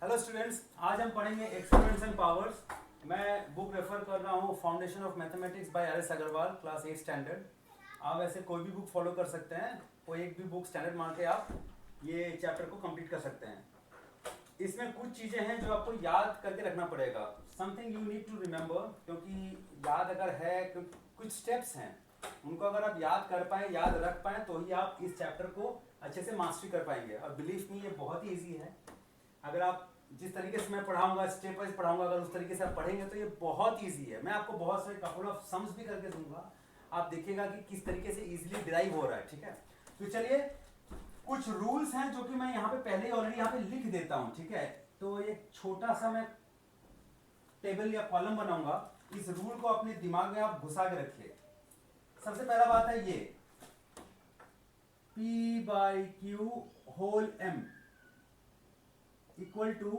Hello students, आज हम पढ़ेंगे एक्सपोनेंट्स एंड पावर्स। मैं बुक रेफर कर रहा हूँ foundation of mathematics by R S Agarwal, class 8 standard. आप ऐसे कोई भी बुक फॉलो कर सकते हैं, कोई एक भी बुक स्टैंडर्ड मान के आप ये चैप्टर को कंप्लीट कर सकते हैं। इसमें कुछ चीज़ें हैं जो आपको याद करके रखना पड़ेगा, something you need to remember, क्योंकि याद अगर है कुछ स्टेप्स हैं उनको अगर आप याद कर पाएँ, याद रख पाएँ, तो ही आप इस चैप्टर को अच्छे से मास्टरी कर पाएंगे। और बिलीव मी, ये बहुत ही ईजी है। अगर आप जिस तरीके से मैं पढ़ाऊंगा, स्टेप वाइज पढ़ाऊंगा, अगर उस तरीके से आप पढ़ेंगे तो ये बहुत इजी है। मैं आपको बहुत सारे कपल ऑफ सम्स भी करके दूंगा, आप देखिएगा कि किस तरीके से इजीली डिराइव हो रहा है। ठीक है, तो चलिए कुछ रूल्स हैं जो कि मैं यहाँ पे पहले ही ऑलरेडी यहाँ पे लिख देता हूँ। ठीक है, तो एक छोटा सा मैं टेबल या कॉलम बनाऊंगा, इस रूल को अपने दिमाग में आप घुसा के रखिए। सबसे पहला बात है ये P/Q whole M equal to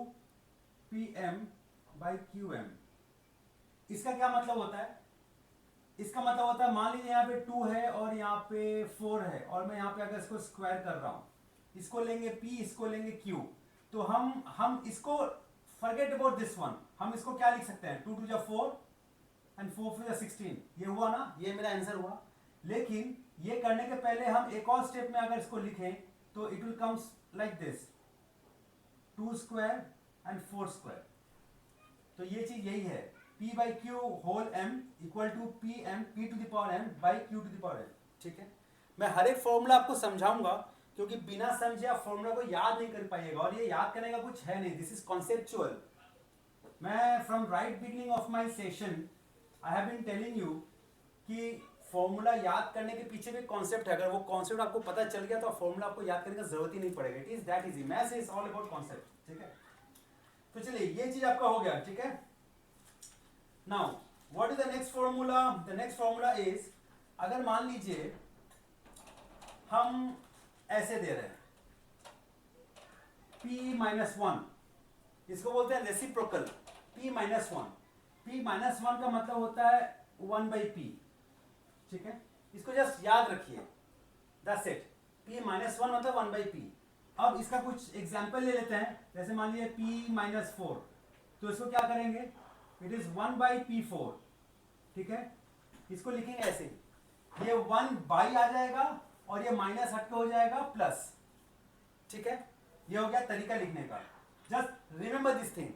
PM/QM। इसका क्या मतलब होता है? इसका मतलब होता है, मान लीजिए यहाँ पे 2 है और यहाँ पे 4 है, और मैं यहाँ पे अगर इसको स्क्वायर कर रहा हूँ, इसको लेंगे P, इसको लेंगे Q, तो हम इसको फॉरगेट अबाउट दिस वन, हम इसको क्या लिख सकते हैं? 2 टू 4 एंड 4 टू 16। ये हुआ ना, ये मेरा आंसर हुआ। लेकिन ये करने के पहले हम एक और स्टेप में अगर इसको लिखें तो it will comes like this, 2 square and 4 square. तो ये चीज यही है, P/Q whole M equal to P to the power M by Q to the power M। ठीक है, मैं हर एक फॉर्मूला आपको समझाऊंगा, क्योंकि बिना समझे आप फॉर्मूला को याद नहीं कर पाइएगा, और ये याद करने का कुछ है नहीं। This is conceptual. मैं from right beginning of my session I have been telling you कि फॉर्मूला याद करने के पीछे भी कॉन्सेप्ट है। अगर वो कॉन्सेप्ट आपको पता चल गया तो फॉर्मूला आपको याद करने की जरूरत ही नहीं पड़ेगा। It is that easy. Maths is all about concept. ठीक है, तो चलिए ये चीज आपका हो गया। ठीक है, now what is the next formula? The next formula is, अगर मान लीजिए हम ऐसे दे रहे हैं P-1, इसको बोलते हैं रेसिप्रोकल। P-1, P-1 का मतलब होता है 1/P। ठीक है, इसको जस्ट याद रखिए, दैट्स इट। P-1 मतलब 1/P। अब इसका कुछ एग्जांपल ले लेते हैं। जैसे मान लीजिए P-4, तो इसको क्या करेंगे? It is 1/P4। ठीक है, इसको लिखेंगे ऐसे, ये 1/, आ जाएगा और ये माइनस हट के हो जाएगा प्लस। ठीक है, ये हो गया तरीका लिखने का। Just remember this thing.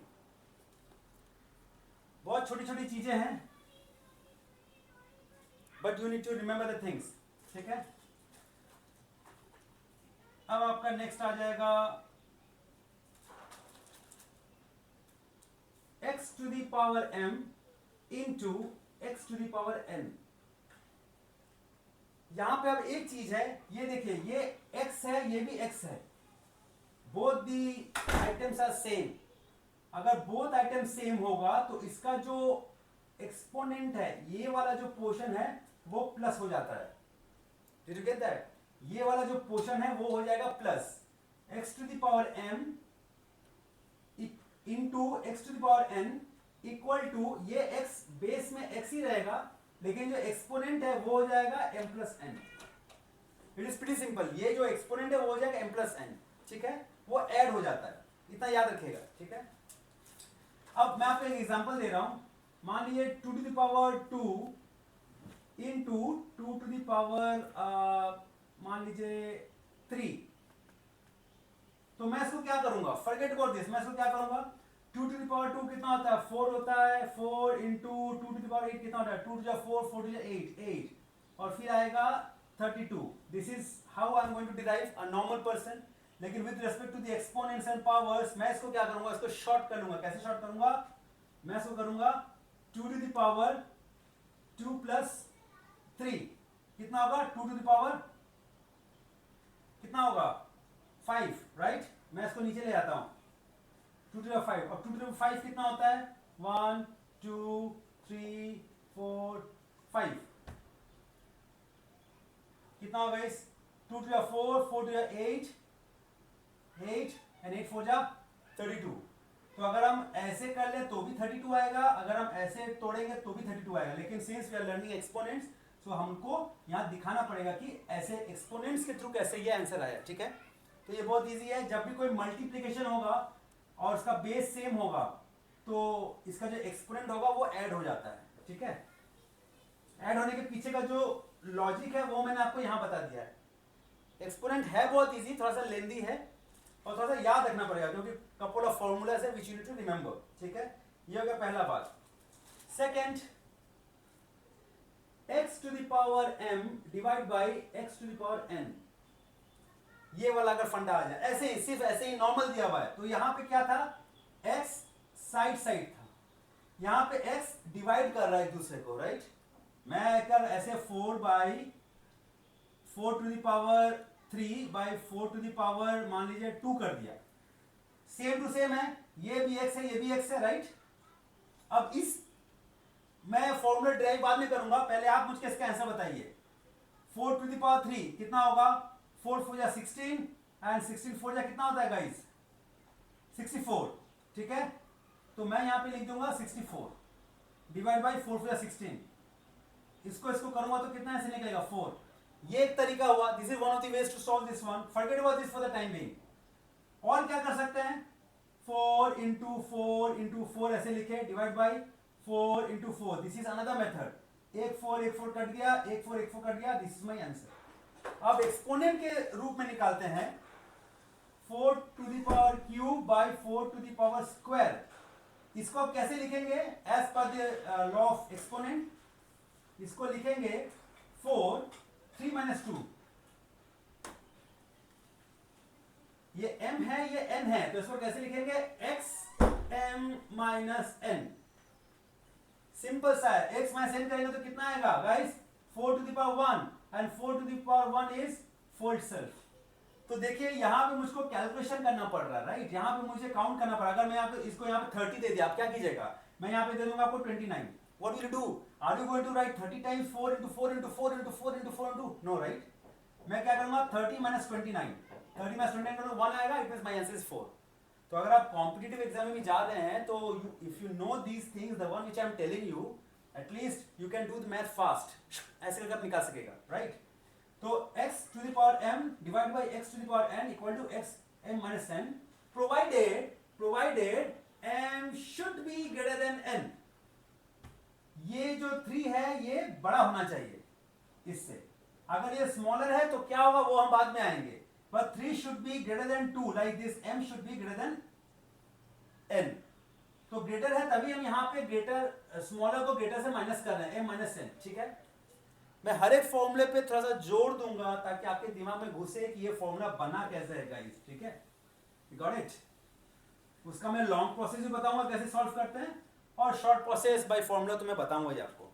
बहुत छोटी छोटी चीजें हैं, but you need to remember the things. ठीक है, अब आपका नेक्स्ट आ जाएगा x to the power m into x to the power n। यहां पे अब एक चीज है, ये देखिए, ये x है, ये भी x है, both the items are same. अगर बोथ आइटम सेम होगा तो इसका जो एक्सपोनेंट है, ये वाला जो पोर्शन है वो प्लस हो जाता है। Did you get that? ये वाला जो पोर्शन है वो हो जाएगा plus. x to the power m into x to the power n equal to, ये x बेस में x ही रहेगा, लेकिन जो एक्सपोनेंट है वो हो जाएगा m plus n। It is pretty simple. ये जो एक्सपोनेंट है वो हो जाएगा m प्लस n। ठीक है, वो ऐड हो जाता है, इतना याद रखिएगा। ठीक है, अब मैं आपको एक एग्जांपल दे रहा हूं। मान लीजिए 2 to the power 2 into 2 to the power मान लीजिए 3। तो मैं इसको क्या करूंगा? Forget about this. मैं इसको क्या करूंगा? 2 टू द पावर 2 कितना होता है? 4 होता है। 4 इंटू 2 टू द पावर 8 कितना होता है? 2 टू 4, 4 टू 8, और फिर आएगा 32। This is how I am going to derive a normal person. लेकिन with respect to the exponents and powers, मैं इसको क्या करूंगा? इसको शॉर्ट कर लूंगा। कैसे शॉर्ट करूंगा? मैं इसको करूंगा 2 टू द पावर 2 प्लस 3 कितना होगा? 2 टू द पावर कितना होगा? 5, राइट? मैं इसको नीचे ले आता हूं, 2 टू द 5, और 2 टू द 5 कितना होता है? 1 2 3 4 5। कितना होगा इस? 2 to the 4, 4 to the 8 and 8 4 जा 32। तो अगर हम ऐसे कर ले तो भी 32 आएगा, अगर हम ऐसे तोड़ेंगे तो भी 32 आएगा। लेकिन since we are learning exponents, तो हमको यहां दिखाना पड़ेगा कि ऐसे एक्सपोनेंट्स के थ्रू कैसे ये आंसर आया। ठीक है, तो ये बहुत इजी है। जब भी कोई मल्टीप्लीकेशन होगा और उसका बेस सेम होगा तो इसका जो एक्सपोनेंट होगा वो ऐड हो जाता है, ठीक है। ऐड होने के पीछे का जो लॉजिक है वो मैंने आपको यहां बता दिया है। एक्सपोनेंट है बहुत इजी, थोड़ा सा लेंदी है और थोड़ा सा याद रखना पड़ेगा क्योंकि कपल ऑफ फॉर्मूलाज है which you need to remember, ठीक है। ये हो गया पहला बात। Second, x to the power m divide by x to the power n, ये वाला अगर फंडा आ जाए ऐसे ही, सिर्फ ऐसे ही नॉर्मल दिया हुआ है तो यहां पे क्या था, x साइड साइड था, यहां पे x डिवाइड कर रहा है एक दूसरे को, राइट। मैं अगर ऐसे 4 by 4 to the power 3 by 4 to the power मान लीजिए 2 कर दिया, सेम टू सेम है, ये भी x है ये भी x है, राइट। अब इस मैं फॉर्मूला ड्राइव बाद में करूंगा, पहले आप मुझे इसका आंसर बताइए। 4 टू द पावर 3 कितना होगा, 4 4 जा 16 एंड 16 4 जा कितना होता है गाइस, 64, ठीक है। तो मैं यहां पे लिख दूंगा 64 डिवाइड बाई 4 4 जा 16, इसको करूंगा तो कितना ऐसे निकलेगा 4। ये एक तरीका हुआ, this is one of the ways to solve this one, forget about this for the time being. और क्या कर सकते हैं, 4 इंटू 4 ऐसे लिखे divide by 4 into 4, this is another method. एक 4 कट गया, एक 4 कट गया, दिस इज माई आंसर। अब एक्सपोनेंट के रूप में निकालते हैं, 4 to the power cube by 4 to the power square, इसको आप कैसे लिखेंगे, as per the law of exponent, इसको लिखेंगे 4 3 माइनस 2, ये m है ये n है तो इसको कैसे लिखेंगे, x m minus n, simple सा है। x माइनस n करेंगे तो कितना आएगा guys, 4 to the power 1 and 4 to the power 1 is 4 itself. तो देखिए यहां पे मुझको कैलकुलेशन करना पड़ रहा है, राइट। यहां पे मुझे काउंट करना पड़ा, अगर मैं यहां पे इसको यहां पे 30 दे दिया, आप क्या कीजिएगा, मैं यहां पे दे दूंगा आपको 29, what will you do, are you going to write 30 times 4 into 4 into 4 into 4 into 4 into, no, right. मैं क्या करूंगा 30 minus 29, 30 minus 29 करूंगा 1 आएगा, it means my answer is 4। तो अगर आप कॉम्पिटिटिव एग्जाम में भी जा रहे हैं तो if you know these things, the one which I am telling you, at least you can do the math fast, ऐसे करके आप निकाल सकेगा, राइट। तो x to the power m divided by x to the power n equal to x m minus n, provided m should be greater than n। ये जो 3 है ये बड़ा होना चाहिए इससे, अगर ये स्मॉलर है तो क्या होगा वो हम बाद में आएंगे, but 3 should be greater than 2, like this m should be greater than n। तो ग्रेटर है तभी हम यहाँ पे ग्रेटर स्मॉलर को ग्रेटर से माइनस कर रहे हैं, m माइनस n, ठीक है। मैं हर एक फॉर्मूले पे थोड़ा सा जोड़ दूंगा ताकि आपके दिमाग में घुसे कि ये फॉर्मूला बना कैसे है गाइस, ठीक है, गॉट इट। उसका मैं लॉन्ग प्रोसेस भी बताऊंगा कैसे सॉल्व करते हैं, और शॉर्ट प्रोसेस बाय फॉर्मूला तो मैं बताऊंगा ही आपको।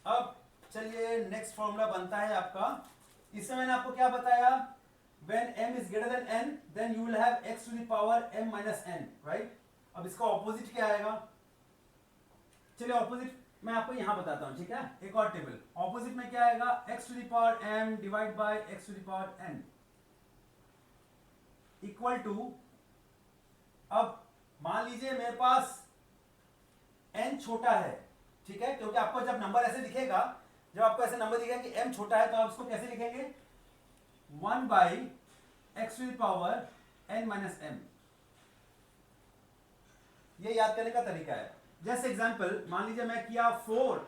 अब चलिए नेक्स्ट फॉर्मूला बनता है आपका, इसमें मैंने आपको क्या बताया, when m is greater than n then you will have x to the power m minus n, right। अब इसका ऑपोजिट क्या आएगा, चलिए ऑपोजिट मैं आपको यहां बताता हूं, ठीक है। एक और टेबल, ऑपोजिट में क्या आएगा, x to the power m divide by x to the power n equal to, अब मान लीजिए मेरे पास n छोटा है, ठीक है, क्योंकि आपको जब नंबर ऐसे दिखेगा, जब आपको ऐसे नंबर दिखेगा कि m छोटा है तो आप इसको कैसे लिखेंगे, 1 by x to the power n minus m। ये याद करने का तरीका है। जैसे एग्जांपल मान लीजिए मैं किया 4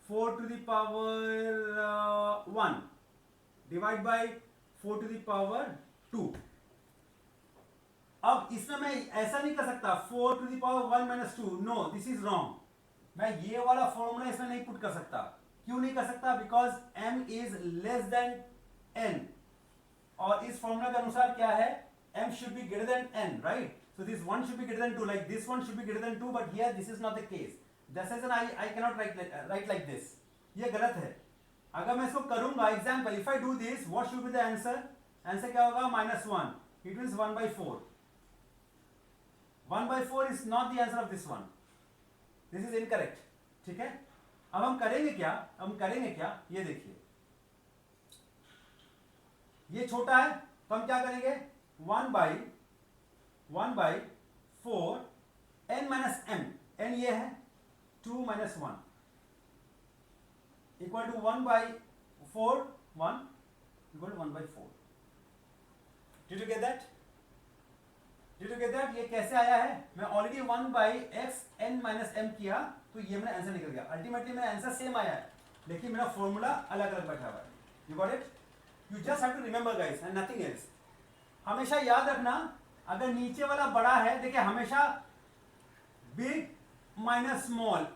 to the power 1 divide by 4 to the power 2। अब इसमें मैं ऐसा नहीं कर सकता 4 to the power 1 minus 2, no, this is wrong. मैं ये वाला फॉर्मूला इसमें नहीं पुट कर सकता। क्यों नहीं कर सकता, because m is less than n, और इस फॉर्मूला के अनुसार क्या है, m should be greater than n, right? So this one should be greater than 2, like this one should be greater than 2, but here this is not the case. That's reason I cannot write like this. ये गलत है। अगर मैं इसको करूंगा, example, if I do this, what should be the answer? Answer क्या होगा, -1. It means 1/4. 1/4 is not the answer of this one. This is incorrect. ठीक है। अब हम करेंगे क्या, ये देखिए, ये छोटा है तो हम क्या करेंगे, 1/4 n माइनस m, n ये है, 2 minus 1 equal to 1/4, 1 equal to 1/4। Did you get that? Did you get that? ये कैसे आया है? मैं ऑलरेडी 1/xn-m किया तो ये मेरा आंसर निकल गया. अल्टीमेटली मेरा आंसर सेम आया है लेकिन मेरा फॉर्मूला अलग अलग बैठा हुआ है. You got it? You just have to remember guys and nothing else. हमेशा याद रखना अगर नीचे वाला बड़ा है, देखिए हमेशा बिग माइनस स्मॉल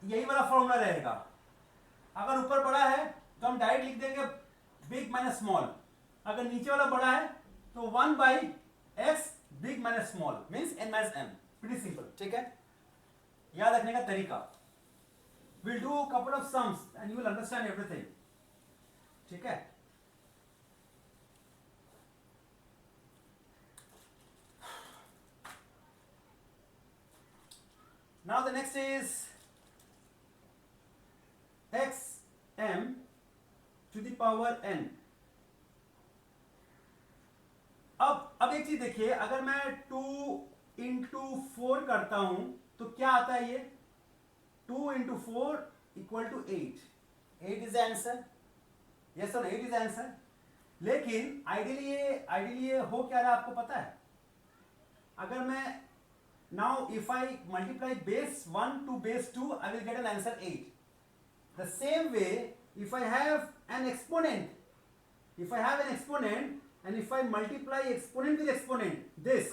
यही वाला फॉर्मूला रहेगा. अगर ऊपर बड़ा है तो हम डायरेक्ट लिख देंगे बिग माइनस स्मॉल. अगर नीचे वाला बड़ा है तो 1/x big minus small means n minus m. Pretty simple. ठीक है, याद रखने का तरीका. Will do couple of sums and you will understand everything. ठीक है, now the next is xm to the power n. अब एक चीज देखिए, अगर मैं 2 into 4 करता हूं तो क्या आता है? ये 2 into 4 equal to 8. 8 is the answer. Yes or no? 8 is the answer. लेकिन आइडियली ये हो क्या रहा है आपको पता है? अगर मैं now if I multiply base 1 to base 2 I will get an answer 8. The same way if I have an exponent, and if I multiply exponent with exponent, this,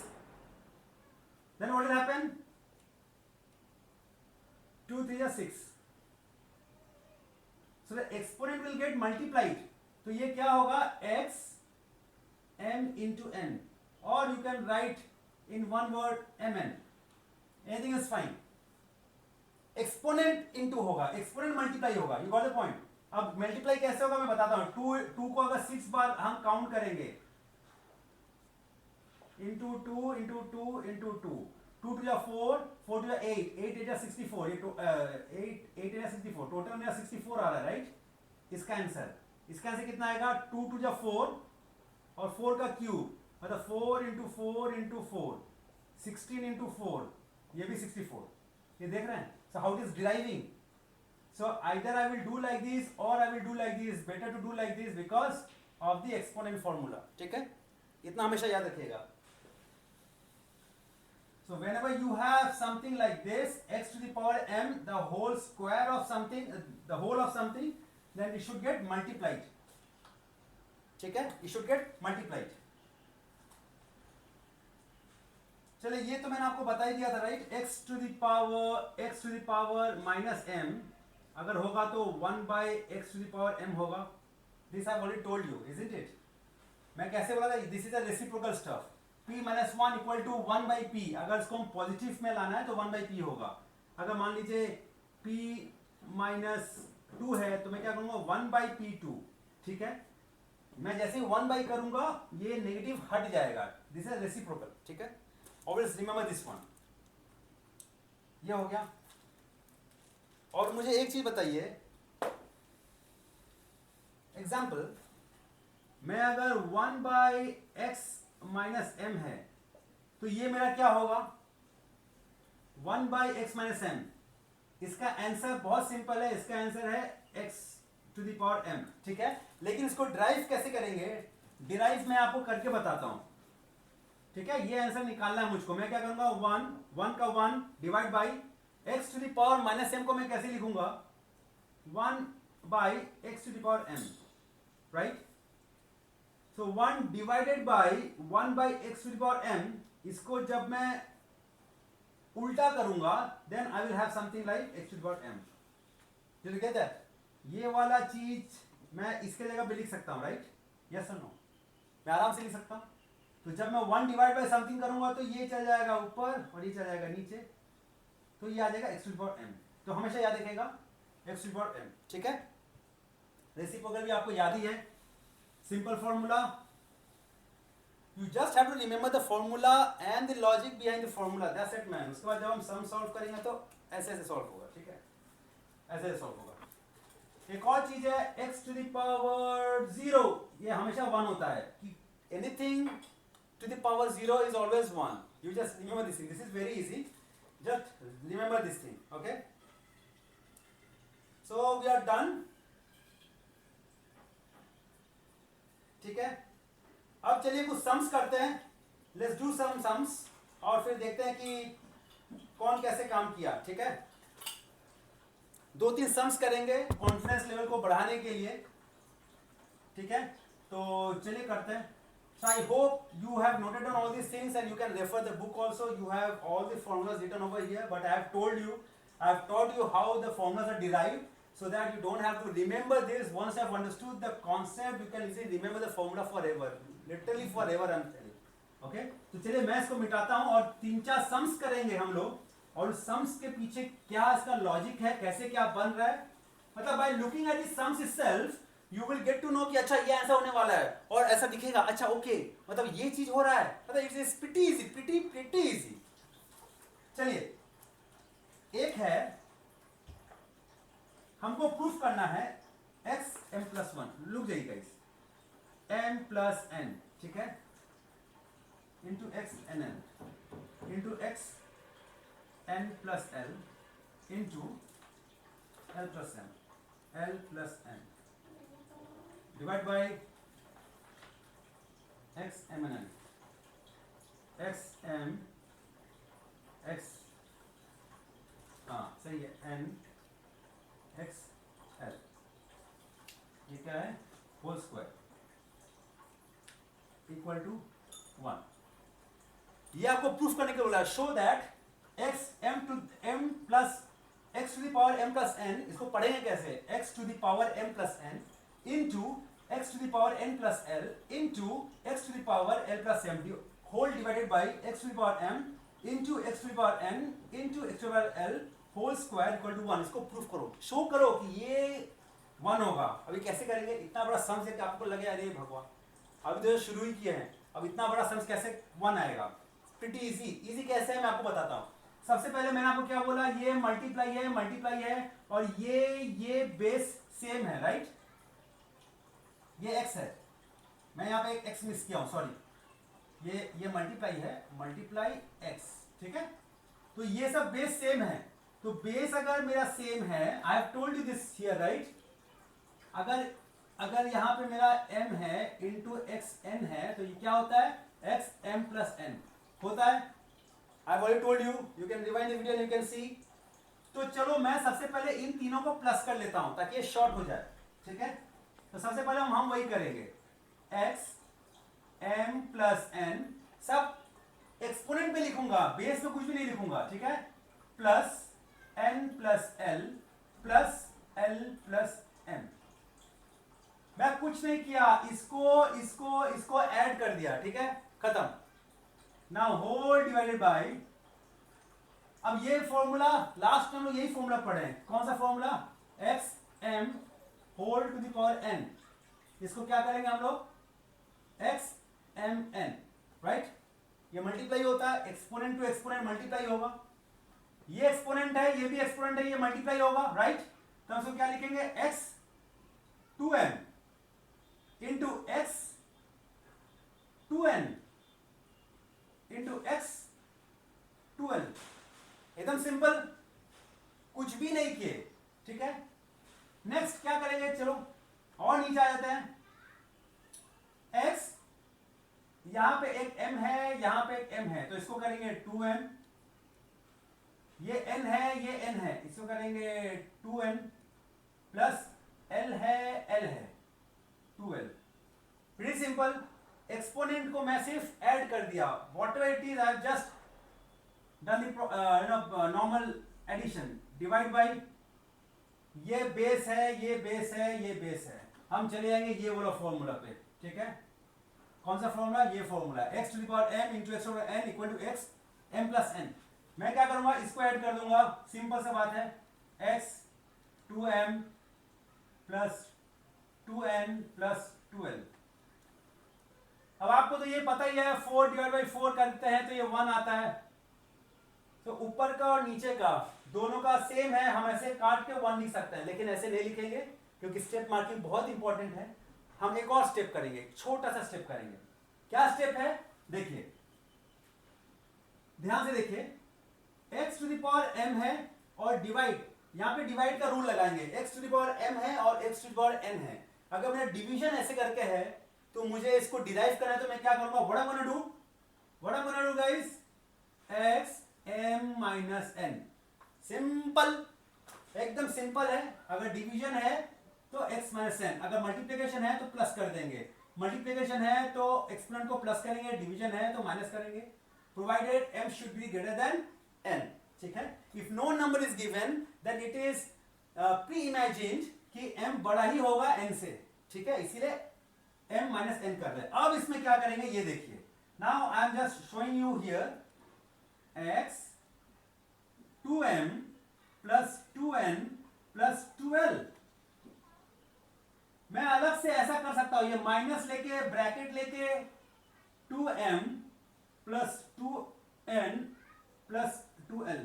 then what will happen? 2 3 are 6. So the exponent will get multiplied. तो ये क्या होगा? x m into n, or you can write in one word mn. Anything is fine. Exponent into होगा, exponent multiply होगा. You got the point. अब multiply कैसे होगा मैं बताता हूं. 2 को अगर 6 बार हम काउंट करेंगे, into 2 into 2 into 2, 2 to 4, 4 to 8, 8 8 64, ये 8 8 64, टोटल मेरा 64 आ रहा है. राइट, इसका आंसर कितना आएगा? 2 to 4 और 4 का क्यूब मतलब 4 इंटू 4 इंटू 4, 16 इंटू 4, ये भी 64. ये देख रहे हैं? So how it is deriving? So either I will do like this or I will do like this. Better to do like this because of the exponent formula. ठीक है, इतना हमेशा याद रखिएगा. So whenever you have something like this, x to the power m, the whole square of something, the whole of something, then it should get multiplied. ठीक है, it should get multiplied. चलिए, ये तो मैंने आपको बता ही दिया था. Right, x to the power minus m अगर होगा तो 1/x to the power m होगा. This I already told you, isn't it? मैं कैसे बोला था? This is a reciprocal stuff. p minus 1 equal to 1/p. अगर इसको हम पॉजिटिव में लाना है तो 1/p होगा. अगर मान लीजिए p minus 2 है तो मैं क्या करूंगा? 1/p2. ठीक है, मैं जैसे 1/, करूंगा ये नेगेटिव हट जाएगा. This is reciprocal. ठीक है, always remember this one. ये हो गया. और मुझे एक चीज बताइए, एग्जाम्पल, मैं अगर 1/x माइनस m है तो ये मेरा क्या होगा? 1/x minus m. इसका आंसर बहुत सिंपल है, इसका आंसर है x to the power m. ठीक है, लेकिन इसको ड्राइव कैसे करेंगे? डिराइव मैं आपको करके बताता हूं. ठीक है, ये आंसर निकालना है मुझको. मैं क्या करूंगा? 1 का 1 divide by x to the power minus m को मैं कैसे लिखूंगा? 1/x to the power m. Right, so 1 divided by 1/x to the power m, इसको जब मैं उल्टा करूंगा then I will have something like x to the power m. Did you get that? ये वाला चीज मैं इसके जगह पे लिख सकता हूं. राइट, यस और नो? मैं आराम से लिख सकता हूं. तो जब मैं 1 डिवाइड बाय समथिंग करूंगा तो ये चल जाएगा ऊपर और ये चल जाएगा नीचे, तो ये आ जाएगा x to the power m. तो हमेशा याद रखेगा x to the power m. ठीक है, रेसिप्रोकल भी आपको याद ही है. Simple formula, you just have to remember the formula and the logic behind the formula. That's it man. उसके बाद जब हम सम सॉल्व करेंगे तो ऐसे ऐसे सॉल्व होगा. ठीक है, ऐसे ऐसे सॉल्व होगा. एक और चीज है x टू द पावर 0. ये हमेशा 1 होता है. Anything to the power 0 is always 1. You just remember this thing. This is very easy. Just remember this thing. Okay? So we are done. ठीक है, अब चलिए कुछ सम्स करते हैं. लेट्स डू सम सम्स और फिर देखते हैं कि कौन कैसे काम किया, ठीक है। 2-3 सम्स करेंगे कॉन्फिडेंस लेवल को बढ़ाने के लिए, ठीक है। तो चलिए करते हैं। So I hope you have noted down all these things and you can refer the book also. You have all the formulas written over here, but I have told you, I have taught you how the formulas are derived so that you don't have to remember this. Once you have understood the concept, you can easily remember the formula forever. Literally forever I am telling. Okay? तो चलिए मैं इसको मिटाता हूँ और 3-4 sums करेंगे हम लोग और सम्स के पीछे क्या इसका लॉजिक है, कैसे क्या बन रहा है। मतलब by looking at the sums itself you will get to know कि अच्छा ये ऐसा होने वाला है और ऐसा दिखेगा, अच्छा ओके मतलब ये चीज हो रहा है, मतलब it's pretty easy, pretty easy. चलिए एक है, हमको प्रूफ करना है x m+1, लुक जाइएगा इस m+n, ठीक है, into x n into x n+l into l+n divide by x m n x m x, हाँ सही है, n x l, ये क्या है, होल स्क्वायर इक्वल टू 1। ये आपको प्रूफ करने के बोला, show that x m plus x to the power m plus n, इसको पढ़ेंगे कैसे, x to the power m plus n into x to the power n plus l into x to the power l plus m whole divided by x to the power m into x to the power n into x to the power l whole square equal to 1। इसको proof करो, show करो कि ये 1 होगा। अभी कैसे करेंगे, इतना बड़ा सम से आपको लगे अरे भगवान अभी तो शुरू ही किए हैं, अब इतना बड़ा सम कैसे 1 आएगा। प्रीटी इजी कैसे है मैं आपको बताता हूँ। सबसे पहले मैंने आपको क्या बोला, ये मल्टीप्लाई है और ये बेस सेम है, राइट, ये x है, मैं यहाँ पे एक x मिस किया हूँ, सॉरी, ये मल्टीप्लाई है, मल्टीप्लाई x, ठीक है। तो ये सब बेस सेम है, तो बेस अगर मेरा सेम है, I have told you this here, right, अगर यहाँ पे मेरा m है इंटू xn है तो ये क्या होता है, x m प्लस n होता है। आई already told you, you can rewind the video and you can see. तो चलो मैं सबसे पहले इन तीनों को प्लस कर लेता हूं ताकि ये शॉर्ट हो जाए, ठीक है। तो सबसे पहले हम वही करेंगे, x m प्लस n, सब एक्सपोनेंट में लिखूंगा, बेस में कुछ भी नहीं लिखूंगा, ठीक है, plus n plus l plus l plus m। मैं कुछ नहीं किया, इसको ऐड कर दिया, ठीक है, खत्म। नाउ होल डिवाइडेड बाय, अब ये फॉर्मूला लास्ट में हम लोग यही फॉर्मूला पढ़े हैं, कौन सा formula, x m whole to the power n, इसको क्या करेंगे हम लोग, x m n, राइट, ये मल्टीप्लाई होता है, एक्सपोनेंट टू एक्सपोनेंट मल्टीप्लाई होगा, ये एक्सपोनेंट है, ये भी एक्सपोनेंट है, ये मल्टीप्लाई होगा, राइट। तो हम इसको क्या लिखेंगे, x 2m into x 2n into x 2l, एकदम सिंपल, कुछ भी नहीं किए, ठीक है। नेक्स्ट क्या करेंगे, चलो और नीचे आ जाते हैं, x यहां पे एक m है, यहां पे एक m है, तो इसको करेंगे 2m, ये n है, ये n है, इसको करेंगे 2n प्लस l है 2l, वेरी सिंपल। एक्सपोनेंट को मैं सिर्फ ऐड कर दिया, whatever it is I have just done the normal addition, divide by, ये बेस है, ये बेस है, ये बेस है, हम चले जाएंगे ये वाला फॉर्मूला पे, ठीक है। कौन सा फॉर्मूला, ये formula, x to the power m into x over n equal to x m plus n। मैं क्या करूंगा, इसको ऐड कर दूंगा, सिंपल सा बात है, x 2m plus 2n plus 2l। अब आपको तो ये पता ही है, 4 डिवाइड बाई 4 करते हैं तो ये 1 आता है, तो ऊपर का और नीचे का दोनों का सेम है, हम ऐसे काट के 1 लिख सकते हैं, लेकिन ऐसे नहीं लिखेंगे क्योंकि स्टेप मार्किंग बहुत इंपॉर्टेंट है। हम एक और स्टेप करेंगे, छोटा सा स्टेप करेंगे। क्या स्टेप है, देखिए ध्यान से देखिए, x to the power m है और डिवाइड, यहां पे डिवाइड का रूल लगाएंगे, x to the power m है और x to the power n है। अगर मैंने डिवीजन ऐसे करके है तो मुझे इसको डिराइव करना है, तो मैं क्या करूंगा, what I gonna do, what I am gonna do guys, x m minus n, simple, एकदम सिंपल है। अगर डिवीजन है तो x माइनस n, अगर मल्टीप्लिकेशन है तो प्लस कर देंगे, मल्टीप्लिकेशन है तो एक्सपोनेंट को प्लस करेंगे, डिवीजन है तो माइनस करेंगे, provided m should be greater than n, ठीक है। If no number is given then it is pre imagined कि m बड़ा ही होगा n से, ठीक है, इसीलिए m माइनस n कर रहे हैं। अब इसमें क्या करेंगे ये देखिए, now I am just showing you here x 2m plus 2n plus 12, मैं अलग से ऐसा कर सकता हूं, ये माइनस लेके ब्रैकेट लेके 2m plus 2n plus 2l,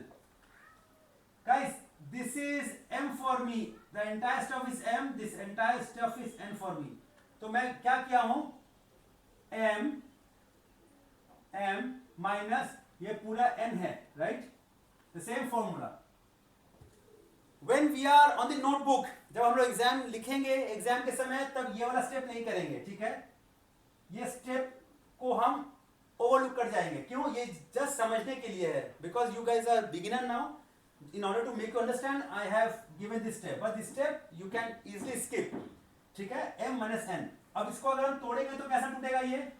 guys this is m for me, the entire stuff is m, this entire stuff is n for me। तो मैं क्या किया हूं, m माइनस ये पूरा n है, right, the same formula. When we are on the notebook, जब हम लोग एग्जाम लिखेंगे, एग्जाम के समय, तब ये वाला स्टेप नहीं करेंगे, ठीक है, ये स्टेप को हम ओवरलुक कर जाएंगे। क्यों, ये जस्ट समझने के लिए है, because you guys are beginner now, in order to make you understand I have given this step, but this step you can easily skip, ठीक है, m माइनस n। अब इसको अगर हम तोड़ेंगे तो कैसा टूटेगा, ये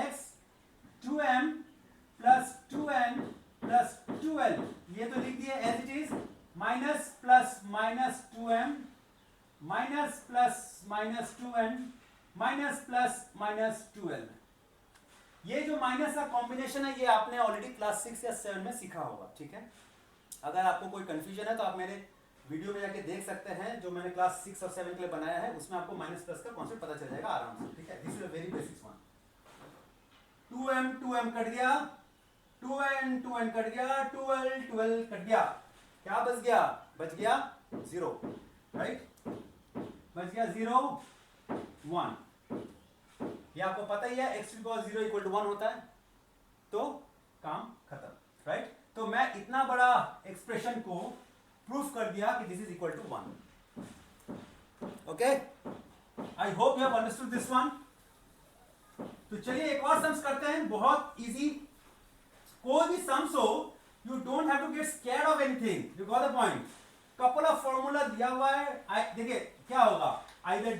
x 2m plus 2n plus 2l, ये तो लिख दिए as it is, minus plus minus 2m minus plus minus 2n minus plus minus 2l। ये जो माइनस का कॉम्बिनेशन है ये आपने ऑलरेडी क्लास 6 या 7 में सीखा होगा, ठीक है। अगर आपको कोई कंफ्यूजन है तो आप मेरे वीडियो में जाके देख सकते हैं, जो मैंने क्लास 6 और 7 के लिए बनाया है, उसमें आपको माइनस प्लस का कॉन्सेप्ट पता चल जाएगा आराम से, ठीक है। This is a very basic one. 2m cut गया, 2n कट गया, 12 कट गया, क्या बच गया, बच गया 0, राइट, बच गया 0 1। ये आपको पता ही है, x to the power 0 equal to 1 होता है, तो काम खत्म, राइट। तो मैं इतना बड़ा एक्सप्रेशन को प्रूफ कर दिया कि this is equal to 1, okay. I hope you have understood this one. तो चलिए एक और सम्स करते हैं, बहुत इजी, कोई भी सम्स हो, you don't have to get scared of anything, you got the point। couple of formula दिया हुआ है, देखिए क्या होगा, either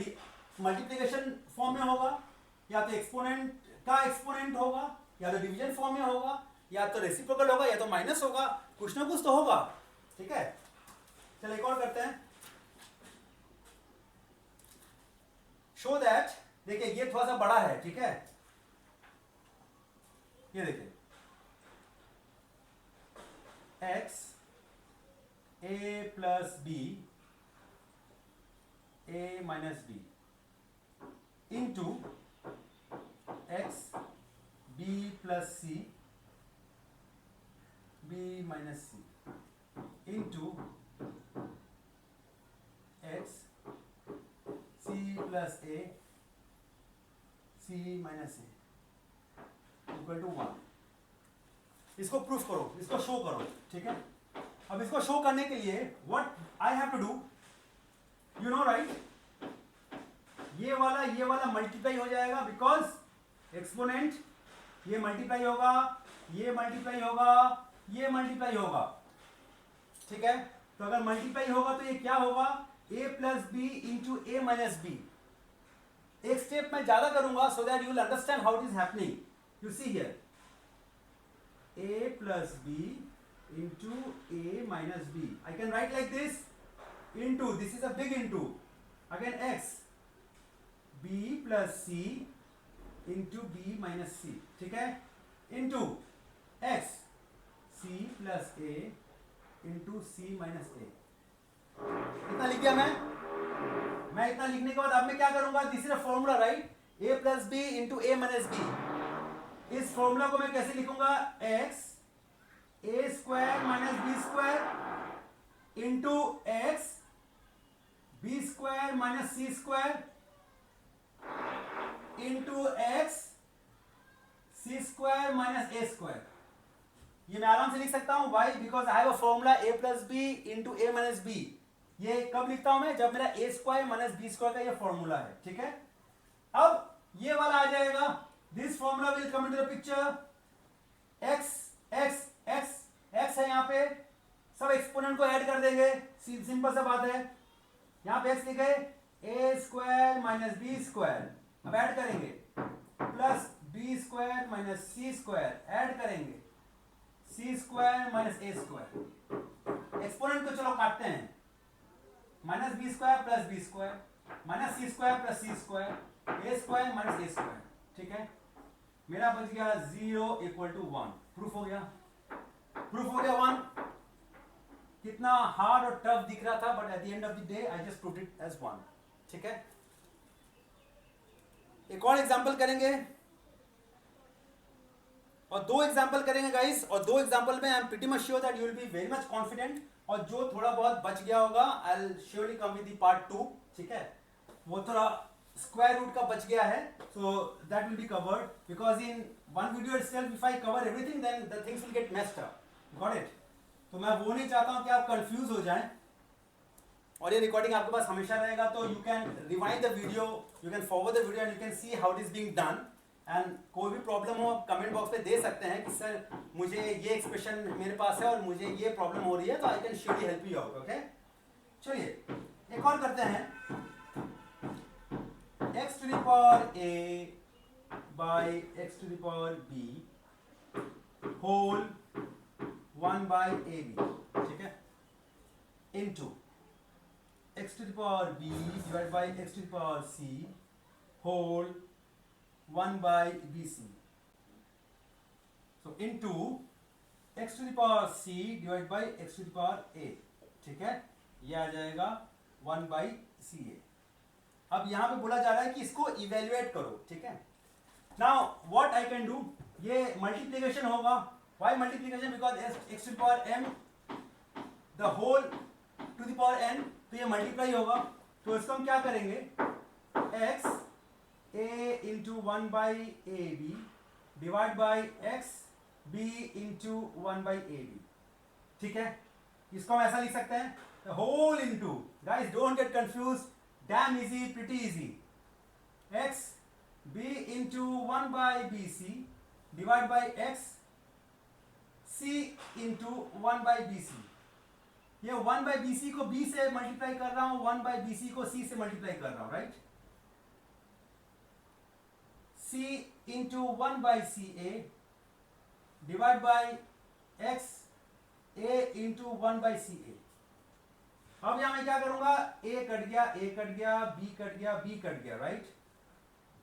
मल्टीप्लिकेशन फॉर्म में होगा, या तो एक्सपोनेंट का एक्सपोनेंट होगा, या तो डिवीजन फॉर्म में होगा, या तो रेसिप्रोकल होगा, या तो माइनस होगा, कुछ ना कुछ तो होगा, ठीक है। चलिए एक और करते हैं, शो दैट, देखिए ये थोड़ा सा बड़ा है, ठीक है, ये देखिए x a plus b a minus b into x b plus c b minus c into x c plus a c minus a equal to 1। इसको प्रूफ करो, इसको शो करो, ठीक है। अब इसको शो करने के लिए what I have to do, you know right, ये वाला मल्टीप्लाई हो जाएगा, बिकॉज एक्सपोनेंट ये मल्टीप्लाई होगा, ये मल्टीप्लाई होगा, ये मल्टीप्लाई होगा, ठीक है। तो अगर मल्टीप्लाई होगा तो ये क्या होगा, a plus b into a minus b. एक स्टेप मैं ज्यादा करूंगा so that you will understand how it is happening. You see here a plus b into a minus b, I can write like this, into, this is a big into, again x, b plus c into b minus c, ठीक है, into x c plus a into c minus a। इतना लिख दिया मैं इतना लिखने के बाद अब मैं क्या करूंगा, this is a formula right, a plus b into a minus b। इस फॉर्मूला को मैं कैसे लिखूंगा, x a square minus b square into x b square minus c square into x c square minus a square. ये मैं आराम से लिख सकता हूं, why, because I have a formula a plus b into a minus b. ये कब लिखता हूं मैं, जब मेरा a square minus b square का ये फॉर्मूला है, ठीक है। अब ये वाला आ जाएगा, this formula will come into the picture, x x x x है, यहाँ पे सब एक्सपोनेंट को ऐड कर देंगे, सिंपल सा बात है। यहाँ पे एक्स लिखे a square minus b square, अब ऐड करेंगे plus b square minus c square, add करेंगे c square minus a square. Exponent को चलो काटते हैं, minus b square plus b square minus c square plus c square a square minus a square. ठीक है, मेरा बच गया 0 इक्वल टू 1। प्रूफ हो गया, प्रूफ हो गया 1। कितना हार्ड और टफ दिख रहा था, but at the end of the day I just proved it as 1। ठीक है, एक और एग्जांपल करेंगे और 2 एग्जांपल करेंगे गाइस, और 2 एग्जांपल में I am pretty much sure that you will be very much confident, और जो थोड़ा बहुत बच गया होगा I will surely come with the part 2। ठीक है, वो थोड़ा स्क्वायर रूट का बच गया है, so that will be covered, because in one video itself if I cover everything then the things will get messed up. Got it? तो मैं वो नहीं चाहता हूं कि आप कंफ्यूज हो जाएं, और ये रिकॉर्डिंग आपके पास हमेशा रहेगा, तो you can rewind the video, you can forward the video and you can see how it is being done. And कोई भी प्रॉब्लम हो आप कमेंट बॉक्स पे दे सकते हैं कि सर मुझे ये एक्सप्रेशन मेरे पास है और मुझे ये प्रॉब्लम हो रही है, तो I can surely help you out. Okay, चलिए एक और करते हैं। x to the power a by x to the power b whole 1 by ab, ठीक है, into x to the power b divided by x to the power c whole 1 by bc, so into x to the power c divided by x to the power a, ठीक है, ये आ जाएगा 1 by ca। अब यहां पे बोला जा रहा है कि इसको इवेल्युएट करो। ठीक है, now what I can do, ये मल्टीप्लिकेशन होगा। Why multiplication? Because x to the power m the whole to the power n, तो ये मल्टीप्लाई होगा। तो इसको हम क्या करेंगे, x a into 1 by a b divide by x b into 1 by a b. ठीक है, इसको हम ऐसा लिख सकते हैं, whole into, guys don't get confuse, damn easy, pretty easy, x b into 1 by bc divided by x c into 1 by bc। ये 1 by bc को b से मल्टीप्लाई कर रहा हूं, 1 by bc को c से मल्टीप्लाई कर रहा हूं, right. c into 1 by ca divide by x a into 1 by ca। अब यहां मैं क्या करूंगा, a कट गया, a कट गया, b कट गया, b कट गया, right.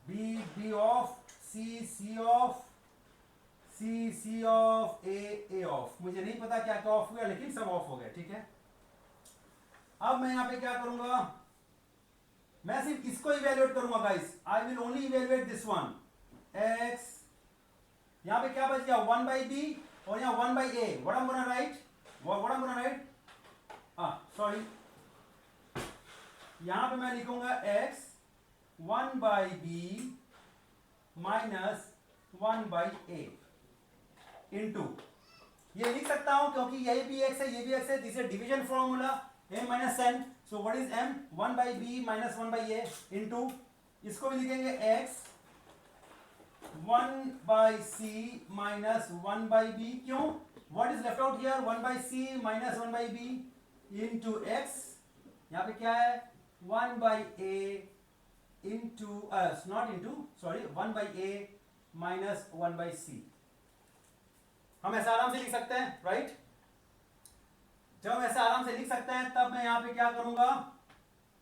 b of, c of, c of, a of. मुझे नहीं पता क्या क्या ऑफ हुआ, लेकिन सब ऑफ हो गया। ठीक है, अब मैं यहां पे क्या करूंगा, मैं सिर्फ इसको इवेल्युएट करूंगा guys, I will only evaluate this one, x। यहां पे क्या बच गया, 1 by b और यहां 1 by a। What I am gonna right, sorry, यहां पे मैं लिखूंगा x 1 by b minus 1 by a into, ये लिख सकता हूं क्योंकि यही भी x है, ये भी x है, this is division formula m minus n। So what is m, 1 by b minus 1 by a into, इसको भी लिखेंगे x 1 by c minus 1 by b। क्यों, what is left out here, 1 by c minus 1 by b into x, यहां पे क्या है, 1 by a into, not into, sorry, 1 by a minus 1 by c। हम ऐसा आराम से लिख सकते हैं, राइट। जब हम ऐसा आराम से लिख सकते हैं तब मैं यहां पे क्या करूंगा,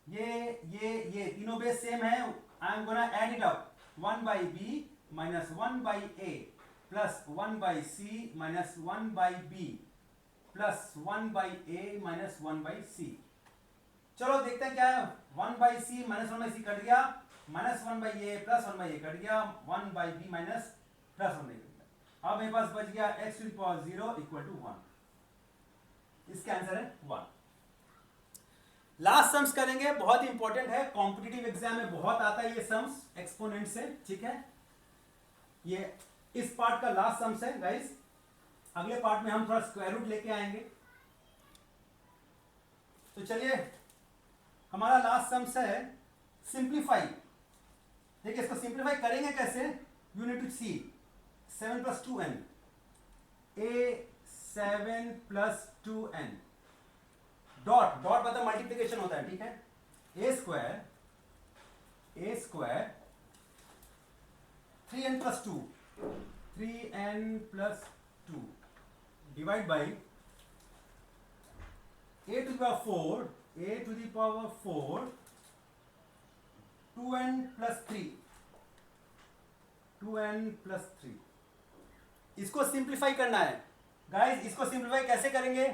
ये तीनों बेस सेम है, आई am gonna add it up, 1 by b minus 1 by a plus 1 by c minus 1 by b plus 1 by a minus 1 by c। चलो देखते हैं क्या है, 1 by c minus 1 by c cut गया, minus 1 by a plus 1 by a cut गया, 1 by b minus plus 1 by a cut गया। अब मेरे पास बच गया x to the power 0 equal to 1। इसका आंसर है 1। लास्ट सम्स करेंगे, बहुत इंपॉर्टेंट है, कॉम्पिटिटिव एग्जाम में बहुत आता है ये सम्स एक्सपोनेंट से। ठीक है, ये इस पार्ट का लास्ट सम्स है गाइस, अगले पार्ट में हम थोड़ा स्क्वायर रूट लेके आएंगे। तो चलिए, हमारा लास्ट सम्स है सिंप्लीफाई। देखिए इसको सिंप्लीफाई करेंगे कैसे, you need to see 7 + 2n। a7 plus 2n dot dot मतलब मल्टीप्लीकेशन होता है, ठीक है। A square 3n plus 2 divide by a to the power 4 2n plus 3 इसको सिंप्लीफाई करना है गाइस। इसको सिंप्लीफाई कैसे करेंगे,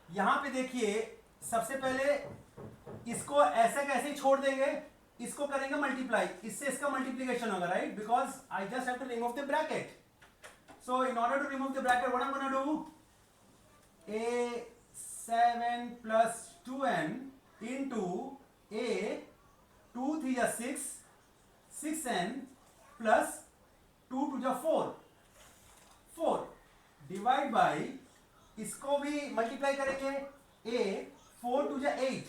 यहां पे देखिए सबसे पहले इसको ऐसे कैसे ही छोड़ देंगे, इसको करेंगे मल्टीप्लाई, इससे इसका मल्टीप्लीकेशन होगा, right, because I just have to remove the bracket. So in order to remove the bracket what I am gonna do, a7 plus 2n into a 2 3 is 6n plus 2 2 is 4 divide by इसको भी multiply करेंगे, a 4 2 is 8,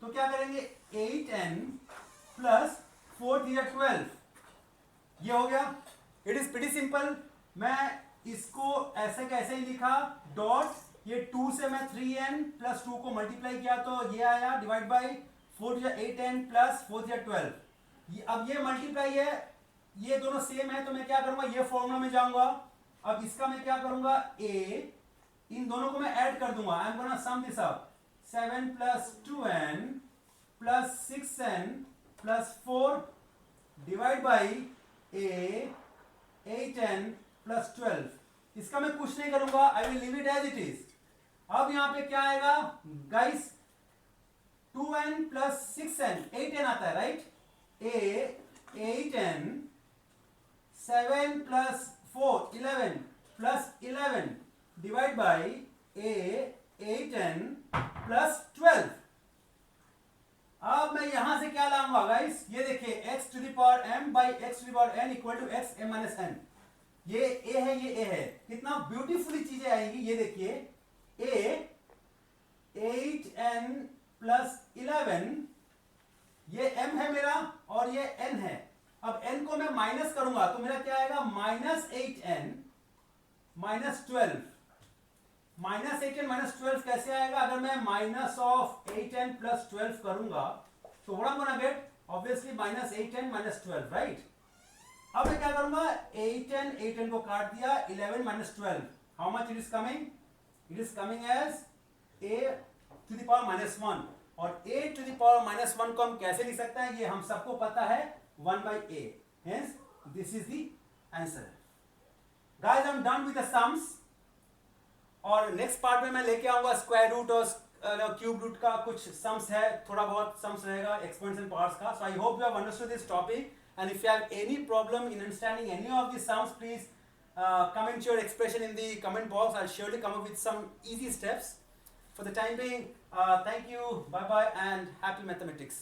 तो क्या करेंगे 8n plus 4 3 is 12, ये हो गया। It is pretty simple. मैं इसको ऐसे कैसे ही लिखा, डॉट ये 2 से मैं 3n प्लस 2 को मल्टीप्लाई किया तो ये आया, डिवाइड बाई 4 8n प्लस 4 12। अब ये मल्टीप्लाई है, ये दोनों सेम है, तो मैं क्या करूंगा, ये फॉर्मूला में जाऊंगा। अब इसका मैं क्या करूंगा, a इन दोनों को मैं ऐड कर दूंगा, I am gonna sum this up, 7 plus 2n plus 6n plus 4 divide by a 8n plus 12। इसका मैं कुछ नहीं करूंगा, I will leave it as it is. अब यहां पे क्या आएगा guys, 2n plus 6n 8n आता है, right, a 8n 7 plus 4 11 plus 11 divide by a 8n plus 12। अब मैं यहां से क्या लाऊंगा गाइस, ये देखिए x to the power m by x to the power n equal to x m minus n, ये a है ये a है, कितना ब्यूटीफुली चीजें आएंगी। ये देखिए a 8n प्लस 11, ये m है मेरा और ये n है। अब n को मैं माइनस करूंगा तो मेरा क्या आएगा, minus 8n minus 12। Minus 8n minus 12 कैसे आएगा, अगर मैं माइनस ऑफ 8n प्लस 12 करूंगा तो what I am gonna get, obviously minus 8n minus 12, right. अब मैं क्या करूंगा, 8n को काट दिया, 11 minus 12, how much it is coming, it is coming as a to the power minus 1, और a to the power minus 1 को हम कैसे लिख सकते हैं, ये हम सबको पता है, 1 by a, hence this is the answer। guys I'm done with the sums, और नेक्स्ट पार्ट में मैं लेके आऊंगा स्क्वायर रूट और क्यूब रूट का कुछ सम्स है, थोड़ा बहुत सम्स रहेगा एक्सपोनेंट्स एंड पार्ट्स का। So I hope you have understood this topic, and if you have any problem in understanding any of these sums, please comment your expression in the comment box. I'll surely come up with some easy steps. For the time being, thank you, bye bye, and happy mathematics.